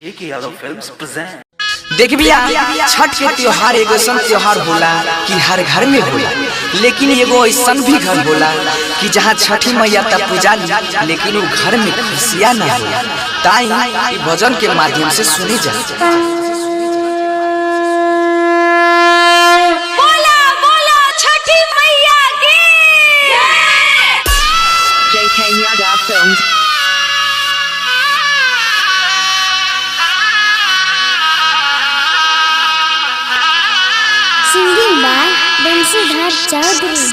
Films present. देख भैया, छठ के त्योहार एगो ऐसा त्योहार होला कि हर घर में होला, लेकिन एगो ऐसा भी घर होला कि जहाँ छठी मैया तब पूजा ली लेकिन वो घर में खुशियाँ न होला। ताई भजन के माध्यम से सुनी जा।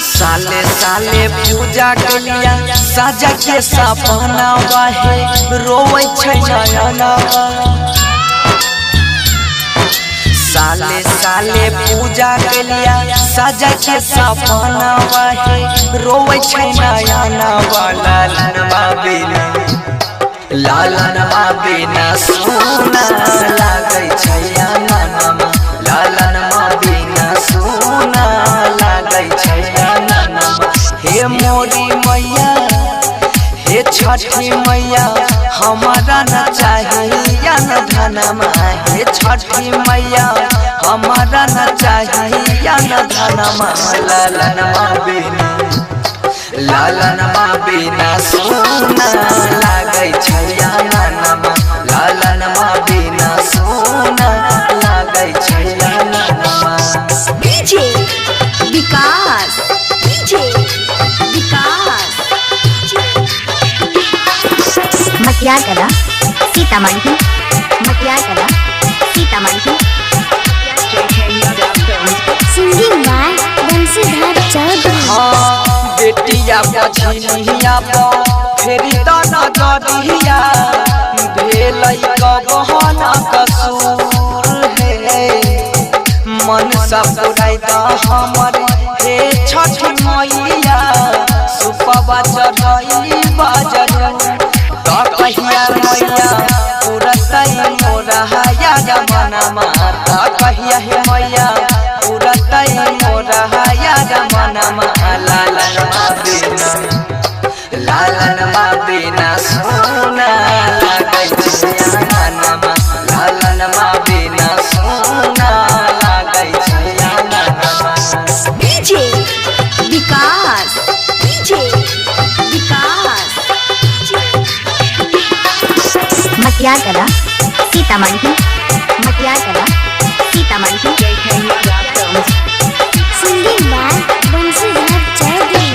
साले साले पूजा के लिया साजा के सपना है, रोवे छै नयना। साले साले पूजा के लिया साजा के सपना है, रोवे छै नयना। लालनवा बिना सोना लागे छै नानमा, लालनवा बिना सोना लागे छै नानमा। हे मोरी मैया, हे छठी मैया, हमारा न चाहिए न धनमा। हे छठी मैया, हमारा न चाहिए न धनमा। लालनवा बिना सोना लागे छै नानमा, लालनवा बिना सोना लागे छै नानमा। डीजे विकास, डीजे विकास, मटियार कला सीतामढ़ी, मटियार कला सीतामढ़ी। Singing by Bansidhar Chaudhary. बेटिया बछिया फेरी दाना दरिया, भेलै कबहन कसूर है। मन सब पुराई दा हमर हे छठी मैया, सुपवा चढ़ई बाजर त कहिया मैया पुरतई मोरा हया जमाना। त कहिया हे मैया पुरतई मोरा हया जमाना। लालनवा बिना सोना लागे छै नानमा, लालनवा बिना सोना लागे छै नानमा। डीजे विकास, डीजे विकास, मटियार कला सीतामढ़ी, मटियार कला सीतामढ़ी। Singing by Bansidhar Chaudhary.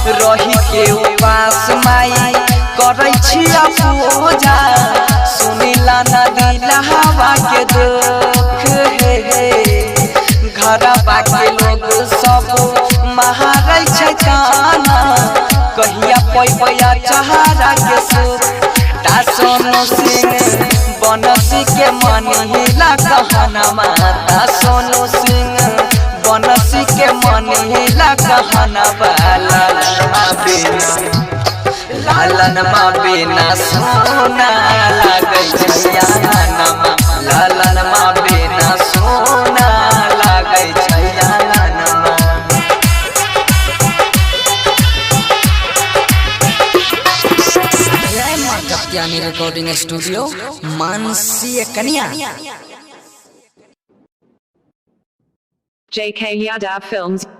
रही के उपास माई करै छिया पूजा, सुनिला न दिला हवा के दुख हे। घरवा के लोग सब महारै छै काना, कहिया पैबैया चहारा के सुर। ता सोनू सिंह बनसी के मनिला कहनमा, ता सोनू सिंह बनसी के मनिला कहनवा। लालनवा बिना सोना लागे छै नानमा, लालनवा बिना सोना लागे छै नानमा। जय मां कत्यानी रिकॉर्डिंग स्टूडियो, मानसी कन्या। JK Yadav Films